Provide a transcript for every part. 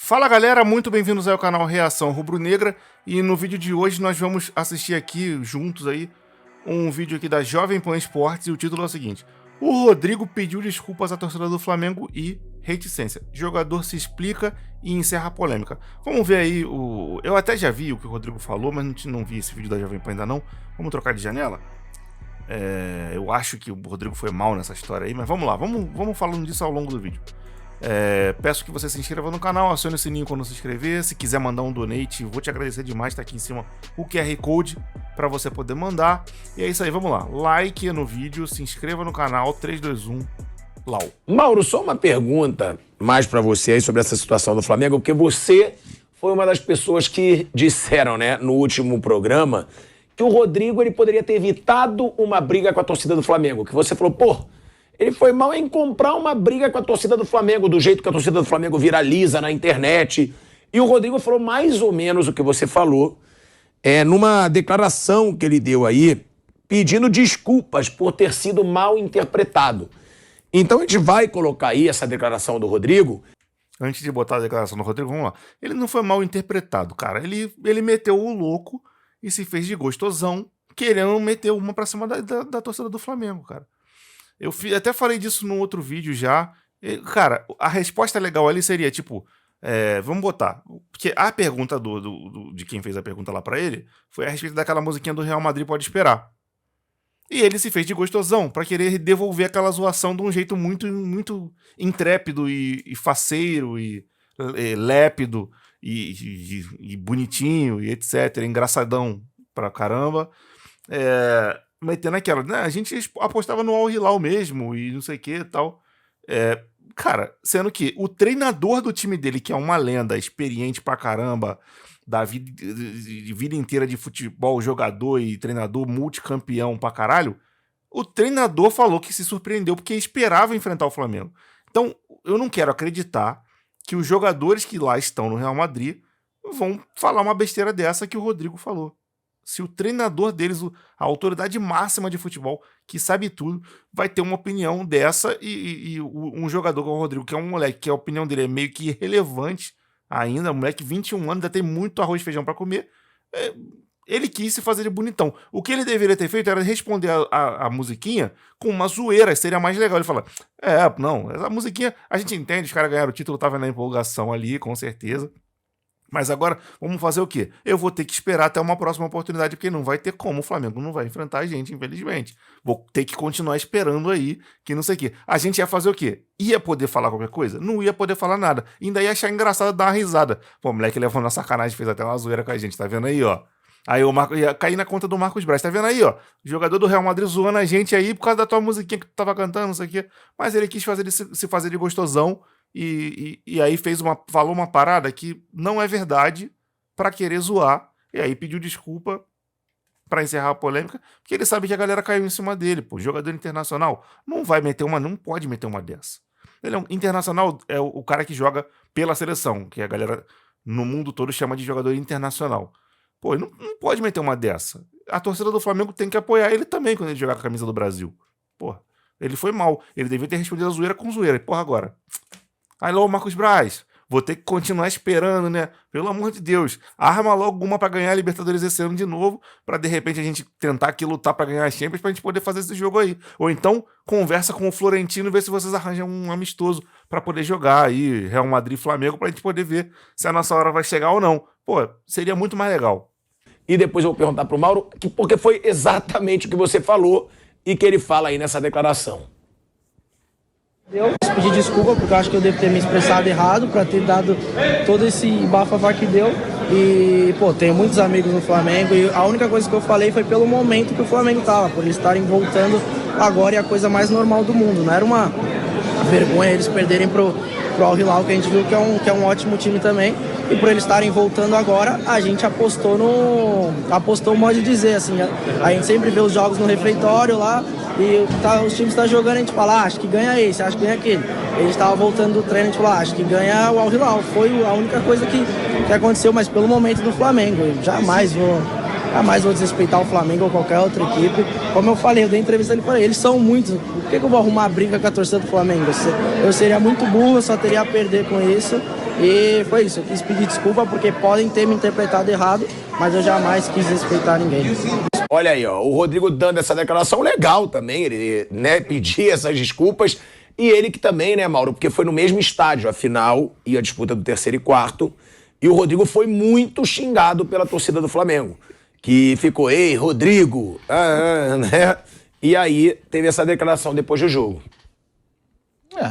Fala galera, muito bem-vindos ao canal Reação Rubro-Negra e no vídeo de hoje nós vamos assistir aqui juntos aí um vídeo aqui da Jovem Pan Esportes e o título é o seguinte: o Rodrigo pediu desculpas à torcida do Flamengo e reticência. Jogador se explica e encerra a polêmica. Vamos ver aí o... Eu até já vi o que o Rodrigo falou, mas não vi esse vídeo da Jovem Pan ainda não. Vamos trocar de janela? Eu acho que o Rodrigo foi mal nessa história aí, mas vamos lá, vamos falando disso ao longo do vídeo. Peço que você se inscreva no canal, acione o sininho quando se inscrever. Se quiser mandar um donate, vou te agradecer demais. Tá aqui em cima o QR Code para você poder mandar. E é isso aí, vamos lá. Like no vídeo, se inscreva no canal. 3, 2, 1, Lau. Mauro, só uma pergunta mais para você aí sobre essa situação do Flamengo, porque você foi uma das pessoas que disseram, né, no último programa, que o Rodrigo ele poderia ter evitado uma briga com a torcida do Flamengo. Que você falou, ele foi mal em comprar uma briga com a torcida do Flamengo, do jeito que a torcida do Flamengo viraliza na internet. E o Rodrigo falou mais ou menos o que você falou, numa declaração que ele deu aí, pedindo desculpas por ter sido mal interpretado. Então a gente vai colocar aí essa declaração do Rodrigo. Antes de botar a declaração do Rodrigo, vamos lá. Ele não foi mal interpretado, cara. Ele meteu o louco e se fez de gostosão, querendo meter uma pra cima da torcida do Flamengo, cara. Eu até falei disso no outro vídeo já. Cara, a resposta legal ali seria, tipo, vamos botar. Porque a pergunta de quem fez a pergunta lá pra ele foi a respeito daquela musiquinha do Real Madrid Pode Esperar. E ele se fez de gostosão pra querer devolver aquela zoação de um jeito muito, muito intrépido e faceiro e lépido e bonitinho e etc. Engraçadão pra caramba. Metendo aquela, né? A gente apostava no Al Hilal mesmo e não sei o que e tal. Cara, sendo que o treinador do time dele, que é uma lenda, experiente pra caramba, da vida inteira de futebol, jogador e treinador multicampeão pra caralho, o treinador falou que se surpreendeu porque esperava enfrentar o Flamengo. Então, eu não quero acreditar que os jogadores que lá estão no Real Madrid vão falar uma besteira dessa que o Rodrigo falou. Se o treinador deles, a autoridade máxima de futebol, que sabe tudo, vai ter uma opinião dessa e um jogador como o Rodrigo, que é um moleque, que a opinião dele é meio que irrelevante ainda, um moleque de 21 anos, ainda tem muito arroz e feijão pra comer, ele quis se fazer de bonitão. O que ele deveria ter feito era responder a musiquinha com uma zoeira, seria mais legal. Ele fala, não, essa musiquinha, a gente entende, os caras ganharam o título, tava na empolgação ali, com certeza. Mas agora, vamos fazer o quê? Eu vou ter que esperar até uma próxima oportunidade, porque não vai ter como, o Flamengo não vai enfrentar a gente, infelizmente. Vou ter que continuar esperando aí, que não sei o quê. A gente ia fazer o quê? Ia poder falar qualquer coisa? Não ia poder falar nada. Ainda ia achar engraçado dar uma risada. Pô, o moleque levou na sacanagem, fez até uma zoeira com a gente, tá vendo aí, ó? Aí o Marco ia cair na conta do Marcos Braz, tá vendo aí, ó? Jogador do Real Madrid zoando a gente aí por causa da tua musiquinha que tu tava cantando, não sei o quê. Mas ele quis se fazer de gostosão e aí falou uma parada que não é verdade pra querer zoar. E aí pediu desculpa pra encerrar a polêmica, porque ele sabe que a galera caiu em cima dele, pô. Jogador internacional não pode meter uma dessa. Ele é internacional, é o cara que joga pela seleção, que a galera no mundo todo chama de jogador internacional. Pô, ele não pode meter uma dessa. A torcida do Flamengo tem que apoiar ele também quando ele jogar com a camisa do Brasil. Porra, ele foi mal. Ele devia ter respondido a zoeira com zoeira. Porra, agora. Alô, Marcos Braz. Vou ter que continuar esperando, né? Pelo amor de Deus. Arma logo uma pra ganhar a Libertadores esse ano de novo, pra de repente a gente tentar aqui lutar pra ganhar as Champions pra gente poder fazer esse jogo aí. Ou então, conversa com o Florentino e vê se vocês arranjam um amistoso pra poder jogar aí, Real Madrid e Flamengo, pra gente poder ver se a nossa hora vai chegar ou não. Pô, seria muito mais legal. E depois eu vou perguntar pro Mauro, porque foi exatamente o que você falou e que ele fala aí nessa declaração. Eu pedi desculpa porque eu acho que eu devo ter me expressado errado para ter dado todo esse bafafá que deu. E, tenho muitos amigos no Flamengo e a única coisa que eu falei foi pelo momento que o Flamengo tava, por eles estarem voltando agora e a coisa mais normal do mundo. Não era uma vergonha eles perderem pro Al Hilal, que a gente viu que é um ótimo time também. E por eles estarem voltando agora, a gente apostou o modo de dizer, assim, a gente sempre vê os jogos no refeitório lá, e os times estão jogando, a gente fala, acho que ganha esse, acho que ganha aquele. Eles estavam voltando do treino, a gente fala, acho que ganha o Al Hilal. Foi a única coisa que aconteceu, mas pelo momento do Flamengo. Eu jamais vou desrespeitar o Flamengo ou qualquer outra equipe. Como eu falei, eu dei entrevista ali para eles são muitos. Por que eu vou arrumar briga com a torcida do Flamengo? Eu seria muito burro, eu só teria a perder com isso. E foi isso, eu quis pedir desculpa porque podem ter me interpretado errado, mas eu jamais quis respeitar ninguém. Olha aí, ó, o Rodrigo dando essa declaração legal também, ele, né, pedir essas desculpas. E ele que também, né, Mauro, porque foi no mesmo estádio, a final e a disputa do terceiro e quarto. E o Rodrigo foi muito xingado pela torcida do Flamengo. Que ficou, ei, Rodrigo, né? E aí teve essa declaração depois do jogo.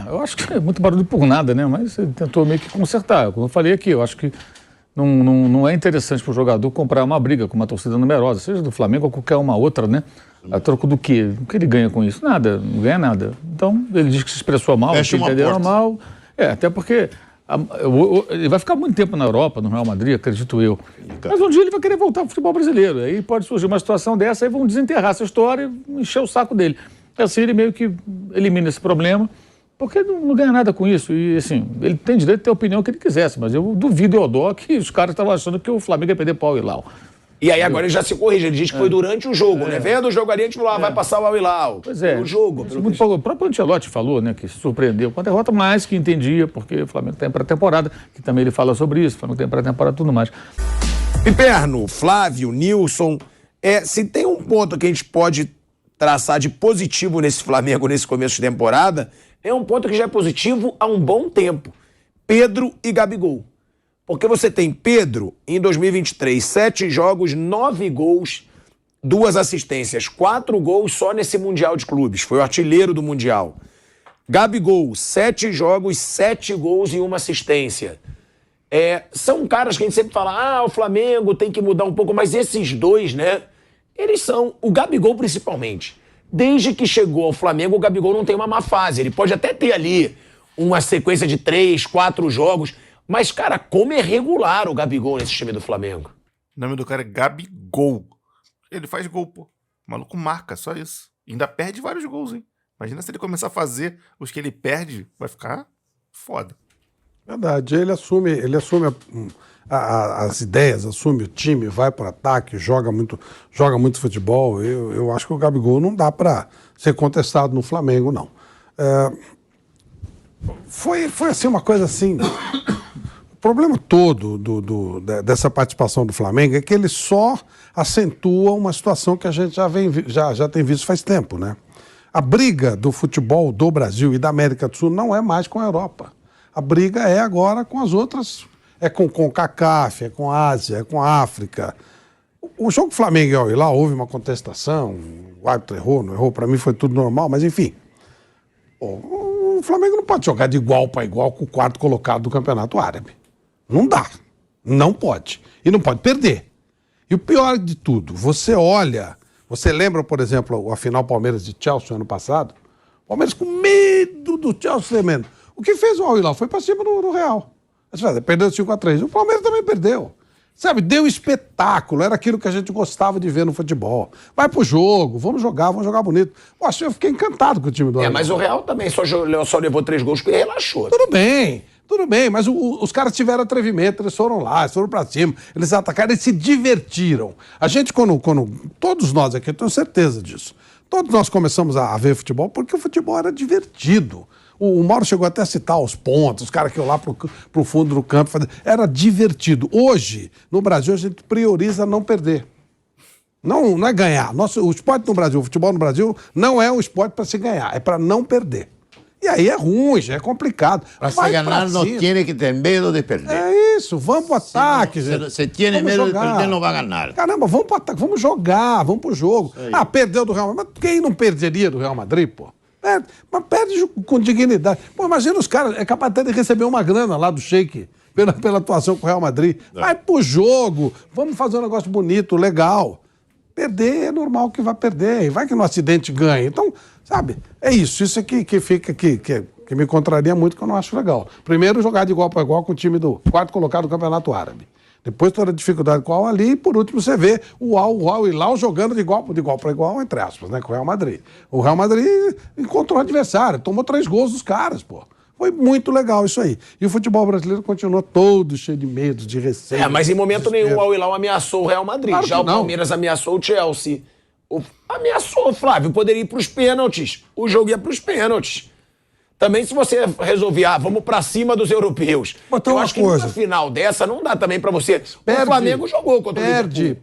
Eu acho que é muito barulho por nada, né? Mas ele tentou meio que consertar. Como eu falei aqui, eu acho que não é interessante para o jogador comprar uma briga com uma torcida numerosa, seja do Flamengo ou qualquer uma outra, né? A troco do quê? O que ele ganha com isso? Nada, não ganha nada. Então, ele diz que se expressou mal, que entenderam mal. Até porque ele vai ficar muito tempo na Europa, no Real Madrid, acredito eu. Mas um dia ele vai querer voltar ao futebol brasileiro. Aí pode surgir uma situação dessa, aí vão desenterrar essa história e encher o saco dele. Assim ele meio que elimina esse problema, porque não ganha nada com isso. E assim, ele tem direito de ter a opinião que ele quisesse, mas eu duvido, Odó, que os caras estavam achando que o Flamengo ia perder pau Al Hilal. E aí agora ele já se corrige, ele diz que foi durante o jogo, né? Vendo o jogo ali, a gente falou, vai passar o Al Hilal. Pois é. O jogo. O próprio Ancelotti falou, né, que se surpreendeu com a derrota, mas que entendia, porque o Flamengo tem pré-temporada, que também ele fala sobre isso, o Flamengo tem pré-temporada e tudo mais. Piperno, Flávio, Nilson, se tem um ponto que a gente pode traçar de positivo nesse Flamengo, nesse começo de temporada, é um ponto que já é positivo há um bom tempo. Pedro e Gabigol. Porque você tem Pedro, em 2023, 7 jogos, 9 gols, 2 assistências, 4 gols só nesse Mundial de Clubes. Foi o artilheiro do Mundial. Gabigol, 7 jogos, 7 gols e 1 assistência. São caras que a gente sempre fala, o Flamengo tem que mudar um pouco, mas esses dois, né, eles são, o Gabigol principalmente. Desde que chegou ao Flamengo, o Gabigol não tem uma má fase. Ele pode até ter ali uma sequência de 3, 4 jogos, mas, cara, como é regular o Gabigol nesse time do Flamengo? O nome do cara é Gabigol. Ele faz gol, pô. O maluco marca, só isso. E ainda perde vários gols, hein? Imagina se ele começar a fazer os que ele perde, vai ficar foda. Verdade, ele assume as ideias, assume o time, vai para o ataque, joga muito futebol. Eu acho que o Gabigol não dá para ser contestado no Flamengo, não. Foi assim uma coisa assim. O problema todo dessa participação do Flamengo é que ele só acentua uma situação que a gente já tem visto faz tempo, né? A briga do futebol do Brasil e da América do Sul não é mais com a Europa. A briga é agora com as outras, é com CONCACAF, é com a Ásia, é com a África. O jogo Flamengo e Al Hilal houve uma contestação, o árbitro errou, não errou, para mim foi tudo normal, mas enfim. O Flamengo não pode jogar de igual para igual com o quarto colocado do Campeonato Árabe. Não dá, não pode. E não pode perder. E o pior de tudo, você lembra, por exemplo, a final Palmeiras de Chelsea ano passado? Palmeiras com medo do Chelsea tremendo. O que fez o Al Hilal foi para cima do Real. Perdeu 5-3. O Palmeiras também perdeu. Sabe, deu espetáculo. Era aquilo que a gente gostava de ver no futebol. Vai pro jogo, vamos jogar bonito. Poxa, eu fiquei encantado com o time do Al Hilal. Mas o Real também só levou 3 gols porque relaxou. Tudo bem, mas os caras tiveram atrevimento, eles foram lá, eles foram pra cima, eles atacaram, eles se divertiram. A gente, quando todos nós aqui, eu tenho certeza disso, todos nós começamos a ver futebol porque o futebol era divertido. O Mauro chegou até a citar os pontos, os caras que iam lá pro fundo do campo, era divertido. Hoje, no Brasil, a gente prioriza não perder. Não é ganhar. O esporte no Brasil, o futebol no Brasil, não é um esporte para se ganhar, é para não perder. E aí é ruim, já é complicado. Para se ganhar, não tem que ter medo de perder. É isso, vamos pro ataque. Se tem medo de perder, não vai ganhar. Caramba, vamos pro ataque, vamos jogar, vamos pro jogo. Perdeu do Real Madrid. Mas quem não perderia do Real Madrid, pô? Mas perde com dignidade. Pô, imagina os caras, é capaz até de receber uma grana lá do Sheik pela atuação com o Real Madrid. Vai pro jogo, vamos fazer um negócio bonito, legal. Perder é normal que vai perder, vai que no acidente ganha. Então, sabe, é isso aqui que fica que me contraria muito, que eu não acho legal. Primeiro, jogar de igual para igual com o time do quarto colocado do Campeonato Árabe. Depois toda a dificuldade com o Al ali, e por último você vê o Al Hilal jogando de igual para igual, entre aspas, né, com o Real Madrid. O Real Madrid encontrou o adversário, tomou 3 gols dos caras, pô. Foi muito legal isso aí. E o futebol brasileiro continuou todo cheio de medo, de receio. Mas em momento nenhum o Al Hilal ameaçou o Real Madrid. Claro já o Palmeiras ameaçou o Chelsea. Ameaçou, Flávio, poderia ir pros pênaltis. O jogo ia pros pênaltis. Também se você resolver, vamos pra cima dos europeus. Mas tem eu uma acho que coisa. numa final dessa não dá também pra você. O Flamengo jogou contra o Liverpool.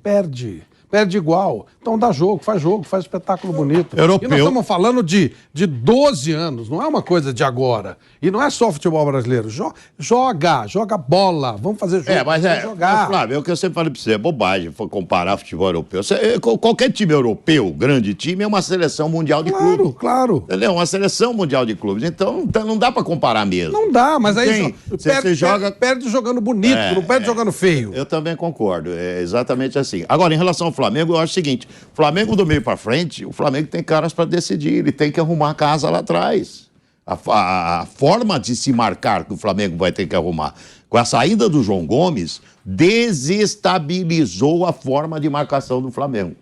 Perde igual. Então dá jogo, faz espetáculo bonito. Europeu. E nós estamos falando de 12 anos, não é uma coisa de agora. E não é só futebol brasileiro. Joga bola. Vamos fazer jogo. Mas jogar. Flávio, é o que eu sempre falei pra você, é bobagem for comparar futebol europeu. Qualquer time europeu, grande time, é uma seleção mundial de clubes. Claro. Entendeu? Uma seleção mundial de clubes. Então não dá pra comparar mesmo. Não dá, mas aí você joga... perde jogando bonito, não perde jogando feio. Eu também concordo, é exatamente assim. Agora, em relação ao Flamengo, eu acho o seguinte, Flamengo do meio pra frente, o Flamengo tem caras pra decidir, ele tem que arrumar a casa lá atrás. A forma de se marcar que o Flamengo vai ter que arrumar. Com a saída do João Gomes, desestabilizou a forma de marcação do Flamengo.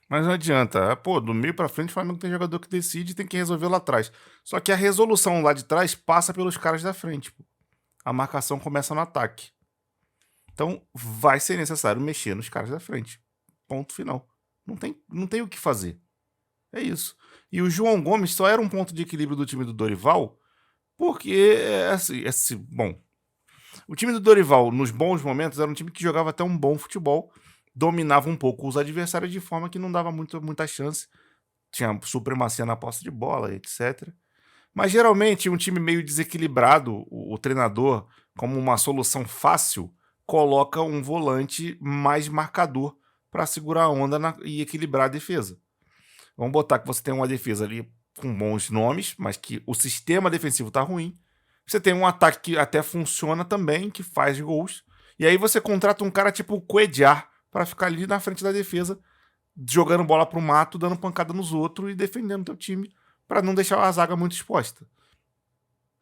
Mas não adianta. Do meio pra frente, o Flamengo tem jogador que decide e tem que resolver lá atrás. Só que a resolução lá de trás passa pelos caras da frente. A marcação começa no ataque. Então, vai ser necessário mexer nos caras da frente. Ponto final. Não tem o que fazer. É isso. E o João Gomes só era um ponto de equilíbrio do time do Dorival, porque, bom, o time do Dorival, nos bons momentos, era um time que jogava até um bom futebol, dominava um pouco os adversários de forma que não dava muita chance, tinha supremacia na posse de bola, etc. Mas, geralmente, um time meio desequilibrado, o treinador, como uma solução fácil, coloca um volante mais marcador para segurar a onda e equilibrar a defesa. Vamos botar que você tem uma defesa ali com bons nomes, mas que o sistema defensivo tá ruim. Você tem um ataque que até funciona também, que faz gols. E aí você contrata um cara tipo o Cuéllar para ficar ali na frente da defesa, jogando bola pro mato, dando pancada nos outros e defendendo o teu time para não deixar a zaga muito exposta.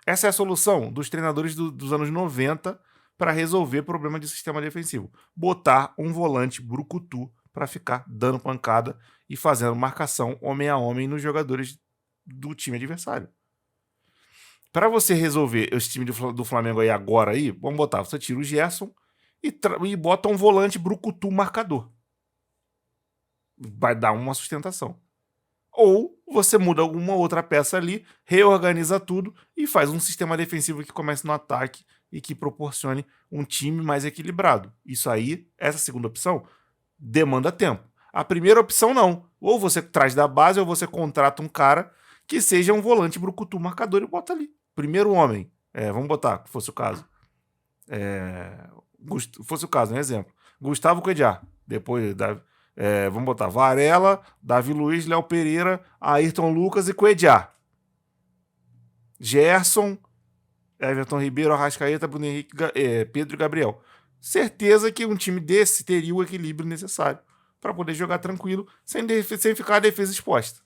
Essa é a solução dos treinadores dos anos 90 para resolver problema de sistema defensivo. Botar um volante brucutu para ficar dando pancada e fazendo marcação homem a homem nos jogadores do time adversário. Para você resolver esse time do Flamengo aí agora, vamos botar, você tira o Gerson e bota um volante brucutu marcador. Vai dar uma sustentação. Ou você muda alguma outra peça ali, reorganiza tudo e faz um sistema defensivo que comece no ataque e que proporcione um time mais equilibrado. Isso aí, essa segunda opção, demanda tempo. A primeira opção não. Ou você traz da base ou você contrata um cara que seja um volante brucutu marcador e bota ali. Primeiro homem. Vamos botar, que fosse o caso. Fosse o caso, um exemplo. Gustavo Cuéllar. Depois, vamos botar Varela, Davi Luiz, Léo Pereira, Ayrton Lucas e Cuéllar. Gerson, Everton Ribeiro, Arrascaeta, Bruno Henrique, Pedro e Gabriel. Certeza que um time desse teria o equilíbrio necessário para poder jogar tranquilo, sem ficar a defesa exposta.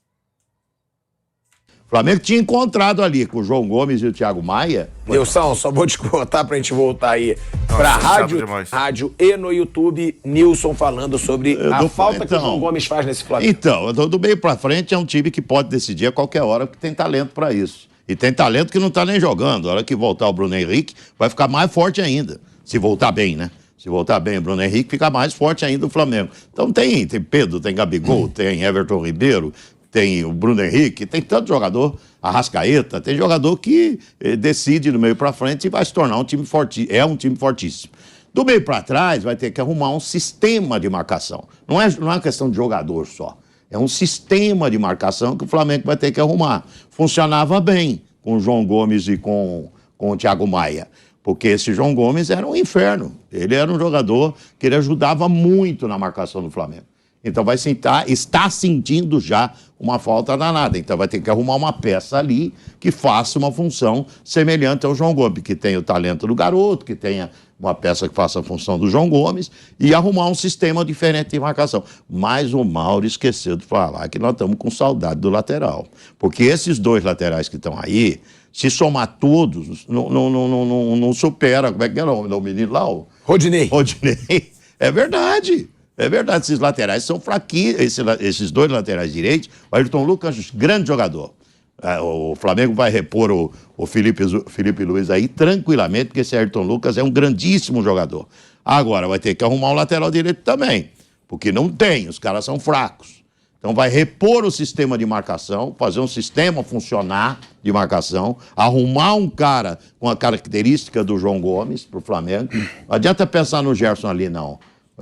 O Flamengo tinha encontrado ali com o João Gomes e o Thiago Maia. Nilson, só vou te contar pra gente voltar aí pra rádio e no YouTube, Nilson falando sobre a falta que o João Gomes faz nesse Flamengo. Então, do meio pra frente é um time que pode decidir a qualquer hora, porque tem talento pra isso. E tem talento que não tá nem jogando. A hora que voltar o Bruno Henrique, vai ficar mais forte ainda. Se voltar bem, né? Se voltar bem o Bruno Henrique, fica mais forte ainda o Flamengo. Então tem Pedro, tem Gabigol, tem Everton Ribeiro, tem o Bruno Henrique, tem tanto jogador, Arrascaeta, tem jogador que decide do meio pra frente e vai se tornar um time forte, é um time fortíssimo. Do meio pra trás vai ter que arrumar um sistema de marcação. Não é uma questão de jogador só. É um sistema de marcação que o Flamengo vai ter que arrumar. Funcionava bem com o João Gomes e com o Thiago Maia. Porque esse João Gomes era um inferno. Ele era um jogador que ele ajudava muito na marcação do Flamengo. Então está sentindo já uma falta danada. Então vai ter que arrumar uma peça ali que faça uma função semelhante ao João Gomes, que tenha o talento do garoto, que tenha uma peça que faça a função do João Gomes e arrumar um sistema diferente de marcação. Mas o Mauro esqueceu de falar que nós estamos com saudade do lateral. Porque esses dois laterais que estão aí, se somar todos, não supera. Como é que era o nome do menino lá? Rodinei. É verdade. É verdade, esses laterais são fraquinhos, esses dois laterais direitos. O Ayrton Lucas, grande jogador. O Flamengo vai repor o Felipe Luiz aí tranquilamente, porque esse Ayrton Lucas é um grandíssimo jogador. Agora vai ter que arrumar um lateral direito também, porque não tem, os caras são fracos. Então vai repor o sistema de marcação, fazer um sistema funcionar de marcação, arrumar um cara com a característica do João Gomes para o Flamengo. Não adianta pensar no Gerson ali, não.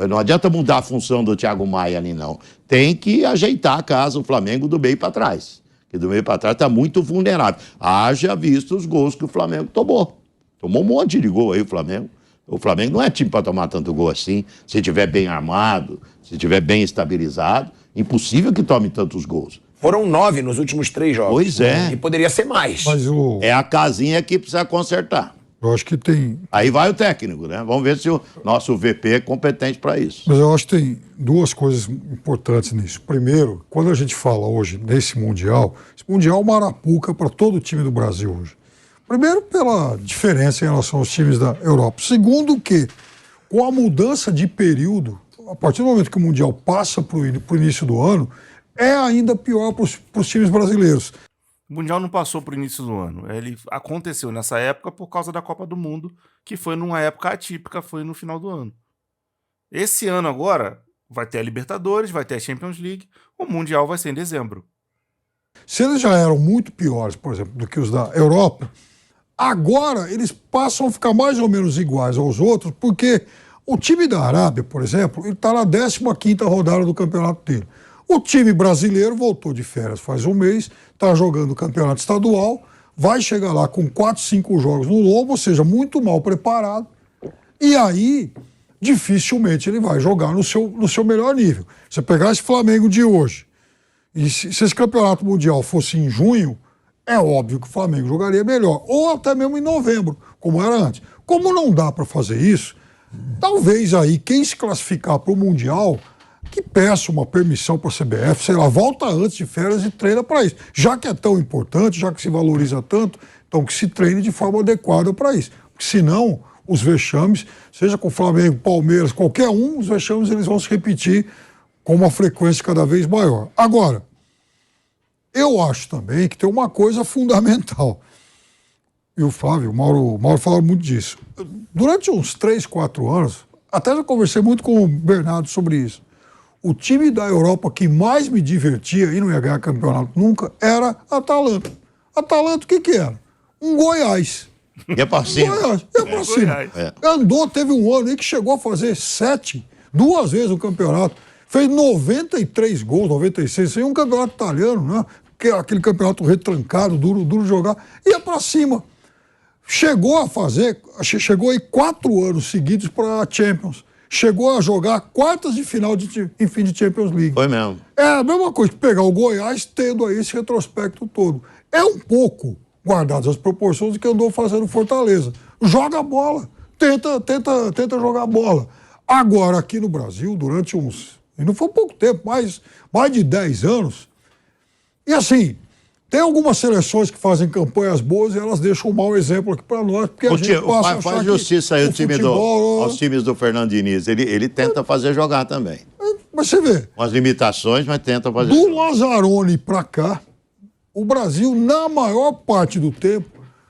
Não adianta mudar a função do Thiago Maia ali, não. Tem que ajeitar a casa, o Flamengo, do meio para trás. Porque do meio para trás está muito vulnerável. Haja visto os gols que o Flamengo tomou. Tomou um monte de gol aí o Flamengo. O Flamengo não é time para tomar tanto gol assim. Se estiver bem armado, se estiver bem estabilizado, impossível que tome tantos gols. Foram 9 nos últimos 3 jogos. Pois é. E poderia ser mais. Mas É a casinha que precisa consertar. eu acho que tem. Aí vai o técnico, né? Vamos ver se o nosso VP é competente para isso. Mas eu acho que tem duas coisas importantes nisso. Primeiro, quando a gente fala hoje nesse Mundial, esse Mundial é uma arapuca para todo o time do Brasil hoje. Primeiro, pela diferença em relação aos times da Europa. Segundo, que com a mudança de período, a partir do momento que o Mundial passa para o início do ano, é ainda pior para os times brasileiros. O Mundial não passou pro início do ano. Ele aconteceu nessa época por causa da Copa do Mundo, que foi numa época atípica, foi no final do ano. Esse ano agora vai ter a Libertadores, vai ter a Champions League, o Mundial vai ser em dezembro. Se eles já eram muito piores, por exemplo, do que os da Europa, agora eles passam a ficar mais ou menos iguais aos outros, porque o time da Arábia, por exemplo, ele está na 15ª rodada do campeonato dele. O time brasileiro voltou de férias faz um mês, está jogando o campeonato estadual, vai chegar lá com 4, 5 jogos no lombo, ou seja, muito mal preparado, e aí dificilmente ele vai jogar no seu melhor nível. Você pegar esse Flamengo de hoje, e se esse campeonato mundial fosse em junho, é óbvio que o Flamengo jogaria melhor, ou até mesmo em novembro, como era antes. Como não dá para fazer isso, talvez aí quem se classificar para o Mundial que peça uma permissão para a CBF, sei lá, volta antes de férias e treina para isso. Já que é tão importante, já que se valoriza tanto, então que se treine de forma adequada para isso. Porque senão, os vexames, seja com o Flamengo, Palmeiras, qualquer um, os vexames eles vão se repetir com uma frequência cada vez maior. Agora, eu acho também que tem uma coisa fundamental. E o Flávio, o Mauro falava muito disso. Durante uns 3, 4 anos, até já conversei muito com o Bernardo sobre isso. O time da Europa que mais me divertia e não ia ganhar campeonato nunca era a Atalanta. Atalanta, o que era? Um Goiás. E é pra cima. Goiás, é pra cima. Andou, teve um ano aí que chegou a fazer 2 vezes o campeonato. Fez 93 gols, 96, sem um campeonato italiano, né? Que é aquele campeonato retrancado, duro de jogar. Ia pra cima. Chegou aí 4 anos seguidos para a Champions. Chegou a jogar quartas de final de Champions League. Foi mesmo. É a mesma coisa que pegar o Goiás tendo aí esse retrospecto todo. É um pouco, guardadas as proporções, do que andou fazendo Fortaleza. Joga bola, tenta jogar bola. Agora, aqui no Brasil, durante e não foi pouco tempo, mais de 10 anos, e assim, tem algumas seleções que fazem campanhas boas e elas deixam um mau exemplo aqui para nós, porque a gente passa a faz justiça aí aos times do Fernando Diniz. Ele tenta fazer jogar também. Mas você vê. Com as limitações, mas tenta fazer Do jogar. Lazzaroni para cá, o Brasil, na maior parte do tempo,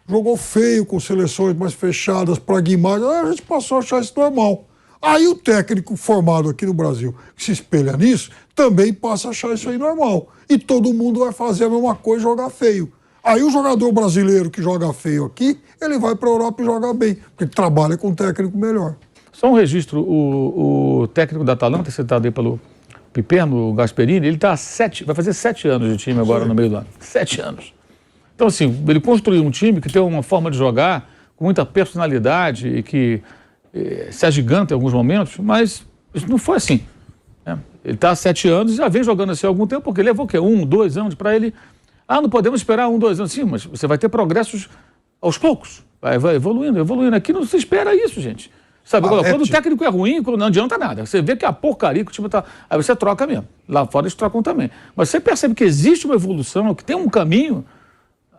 jogou feio com seleções mais fechadas, pragmáticas. A gente passou a achar isso normal. Aí o técnico formado aqui no Brasil, que se espelha nisso, também passa a achar isso aí normal. E todo mundo vai fazer a mesma coisa e jogar feio. Aí o jogador brasileiro que joga feio aqui, ele vai para a Europa e joga bem, porque ele trabalha com um técnico melhor. Só um registro, o técnico da Atalanta, citado aí pelo Piperno, o Gasperini, ele está vai fazer 7 anos de time agora no meio do ano. 7 anos. Então, assim, ele construiu um time que tem uma forma de jogar com muita personalidade e que se agiganta em alguns momentos, mas isso não foi assim. Né? Ele está há 7 anos e já vem jogando assim há algum tempo, porque levou o quê? 1, 2 anos para ele. Não podemos esperar 1, 2 anos. Sim, mas você vai ter progressos aos poucos. Vai evoluindo. Aqui não se espera isso, gente. Sabe, quando o técnico é ruim, não adianta nada. Você vê que é a porcaria que o time tá. Aí você troca mesmo. Lá fora eles trocam também. Mas você percebe que existe uma evolução, que tem um caminho,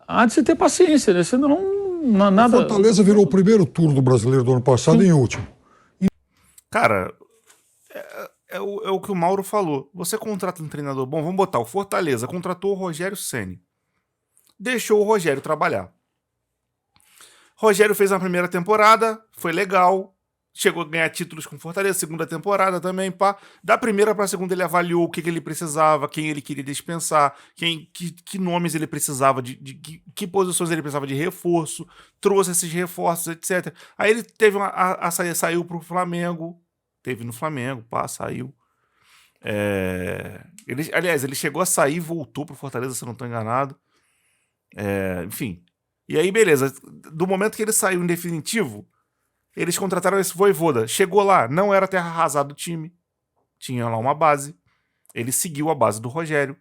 há de se ter paciência, né? Senão não há nada. Fortaleza virou o primeiro turno do Brasileiro do ano passado em último. Cara, é o que o Mauro falou. Você contrata um treinador bom, vamos botar o Fortaleza, contratou o Rogério Ceni. Deixou o Rogério trabalhar. Rogério fez a primeira temporada, foi legal. chegou a ganhar títulos com Fortaleza, segunda temporada também, pá. Da primeira pra segunda ele avaliou o que ele precisava, quem ele queria dispensar, que nomes ele precisava, que posições ele precisava de reforço, trouxe esses reforços, etc. Aí ele teve saiu pro Flamengo, teve no Flamengo, pá, saiu. Ele chegou a sair e voltou pro Fortaleza, se eu não tô enganado. Enfim. E aí, beleza. Do momento que ele saiu em definitivo, eles contrataram esse Vojvoda. Chegou lá, não era terra arrasada do time. Tinha lá uma base. Ele seguiu a base do Rogério.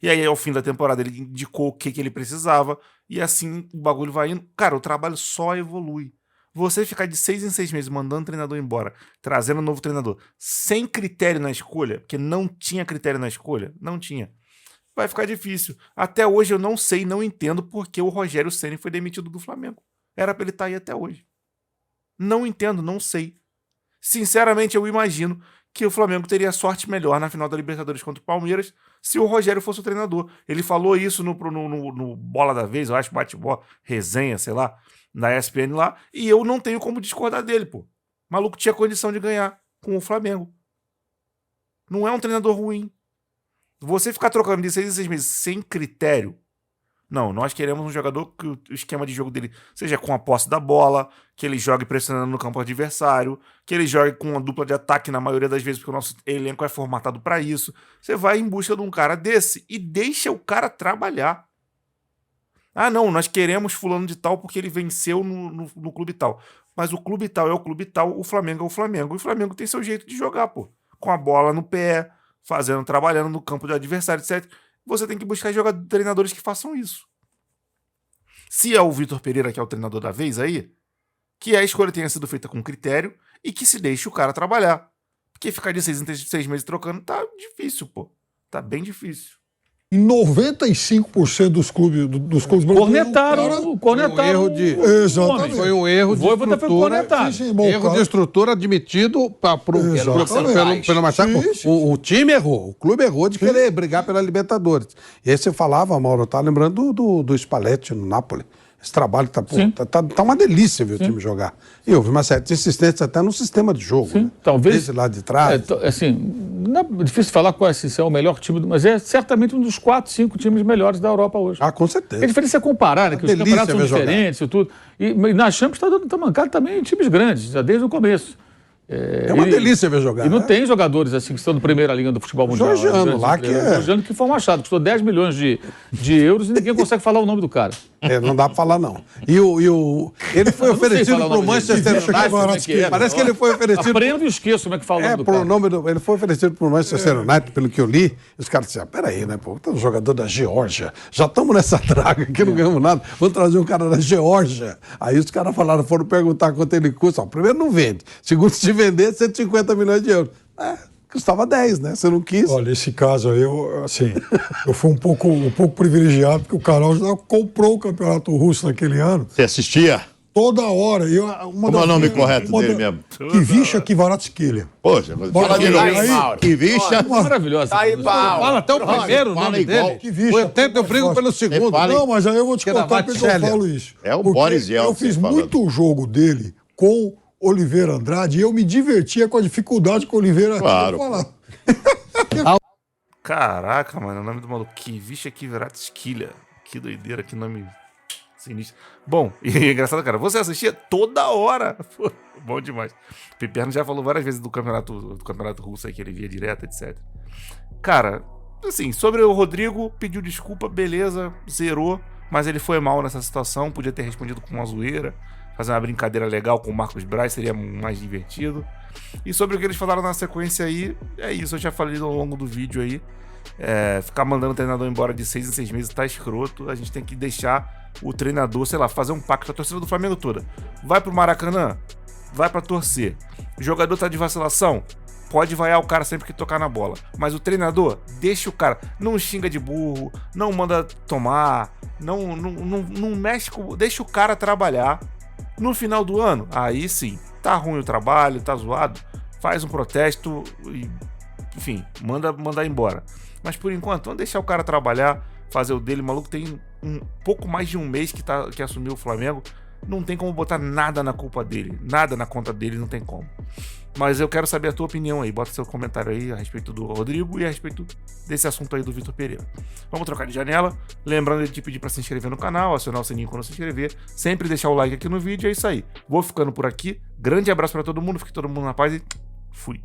E aí, ao fim da temporada, ele indicou o que ele precisava. E assim, o bagulho vai indo. Cara, o trabalho só evolui. Você ficar de 6 em 6 meses mandando o treinador embora, trazendo um novo treinador, sem critério na escolha, porque não tinha critério na escolha, não tinha. Vai ficar difícil. Até hoje eu não sei, não entendo porque o Rogério Ceni foi demitido do Flamengo. Era pra ele estar aí até hoje. Não entendo, não sei. Sinceramente, eu imagino que o Flamengo teria sorte melhor na final da Libertadores contra o Palmeiras se o Rogério fosse o treinador. Ele falou isso no Bola da Vez, eu acho, bate-bola, resenha, sei lá, na ESPN lá, e eu não tenho como discordar dele, pô. O maluco tinha condição de ganhar com o Flamengo. Não é um treinador ruim. Você ficar trocando de 6 em 6 meses sem critério. Não, nós queremos um jogador que o esquema de jogo dele seja com a posse da bola, que ele jogue pressionando no campo adversário, que ele jogue com uma dupla de ataque na maioria das vezes, porque o nosso elenco é formatado para isso. Você vai em busca de um cara desse e deixa o cara trabalhar. Ah, não, nós queremos fulano de tal porque ele venceu no clube tal. Mas o clube tal é o clube tal, o Flamengo é o Flamengo. E o Flamengo tem seu jeito de jogar, pô. Com a bola no pé, trabalhando no campo do adversário, etc. Você tem que buscar treinadores que façam isso. Se é o Vitor Pereira, que é o treinador da vez aí, que a escolha tenha sido feita com critério e que se deixe o cara trabalhar. Porque ficar de 6 em 6 meses trocando tá difícil, pô. Tá bem difícil. Em 95% dos clubes brasileiros. Cornetaram. Exatamente. Foi um erro de Voivoda foi cornetado. Erro de estrutura admitido pelo Machado. O time errou, o clube errou de querer brigar pela Libertadores. E aí você falava, Mauro, tá lembrando do Spalletti no Napoli. Esse trabalho tá uma delícia ver o time jogar. E houve uma certa insistência até no sistema de jogo. Sim, né? talvez. Desse lado de trás. Não é difícil falar qual é o melhor time, mas é certamente um dos 4, 5 times melhores da Europa hoje. Ah, com certeza. É diferente você comparar, né? Que os campeonatos são diferentes e tudo. E na Champions tá mancado também em times grandes, já desde o começo. É uma delícia ver jogar. E não tem jogadores assim que estão na primeira linha do futebol mundial. Jorgiano lá que é. Jorgiano que foi um Machado, custou 10 milhões de euros e ninguém consegue falar o nome do cara. Não dá pra falar, não. Ele foi oferecido pro Manchester United. Parece que ele foi oferecido. Aprendo e esqueço como é que fala o nome do cara. Ele foi oferecido pro Manchester United, pelo que eu li. E os caras disseram: peraí, né, pô? Tá um jogador da Geórgia. Já estamos nessa draga aqui, não ganhamos nada. Vamos trazer um cara da Geórgia. Aí os caras foram perguntar quanto ele custa. Primeiro, não vende. Segundo, se vender, 150 milhões de euros. Custava 10, né? Você não quis. Olha, esse caso aí, eu fui um pouco privilegiado, porque o Carol já comprou o Campeonato Russo naquele ano. Você assistia? Toda hora. Como é o nome correto dele mesmo? Kvisha Kvaratskhelia. Poxa, fala de novo. Kvisha. Maravilhosa. Tá aí, Paulo. Fala até o primeiro nome dele. Eu brigo pelo segundo. Não, mas aí eu vou te contar porque eu falo isso. É o Boris Yeltsin. Eu fiz muito jogo dele com Oliveira Andrade e eu me divertia com a dificuldade que o Oliveira tinha de falar. Caraca, mano, o nome do maluco, Kvisha Kvaratskhelia. Que doideira, que nome sinistro. Bom, e é engraçado, cara, você assistia toda hora. Pô, bom demais. O Piperno já falou várias vezes do campeonato russo aí, que ele via direto, etc. Cara, assim, sobre o Rodrigo, pediu desculpa, beleza, zerou, mas ele foi mal nessa situação, podia ter respondido com uma zoeira, fazer uma brincadeira legal com o Marcos Braz, seria mais divertido. E sobre o que eles falaram na sequência aí, é isso, eu já falei ao longo do vídeo aí. Ficar mandando o treinador embora de 6 em 6 meses tá escroto. A gente tem que deixar o treinador, sei lá, fazer um pacto com a torcida do Flamengo toda. Vai pro Maracanã, vai pra torcer. O jogador tá de vacilação, pode vaiar o cara sempre que tocar na bola. Mas o treinador, deixa o cara. Não xinga de burro, não manda tomar, não mexe com. Deixa o cara trabalhar. No final do ano, aí sim, tá ruim o trabalho, tá zoado, faz um protesto e, enfim, manda embora. Mas por enquanto, vamos deixar o cara trabalhar, fazer o dele. O maluco tem um pouco mais de um mês que assumiu o Flamengo. não tem como botar nada na culpa dele, nada na conta dele, não tem como. Mas eu quero saber a tua opinião aí, bota seu comentário aí a respeito do Rodrigo e a respeito desse assunto aí do Vitor Pereira. Vamos trocar de janela, lembrando de te pedir para se inscrever no canal, acionar o sininho quando se inscrever, sempre deixar o like aqui no vídeo, é isso aí. Vou ficando por aqui, grande abraço para todo mundo, fique todo mundo na paz e fui.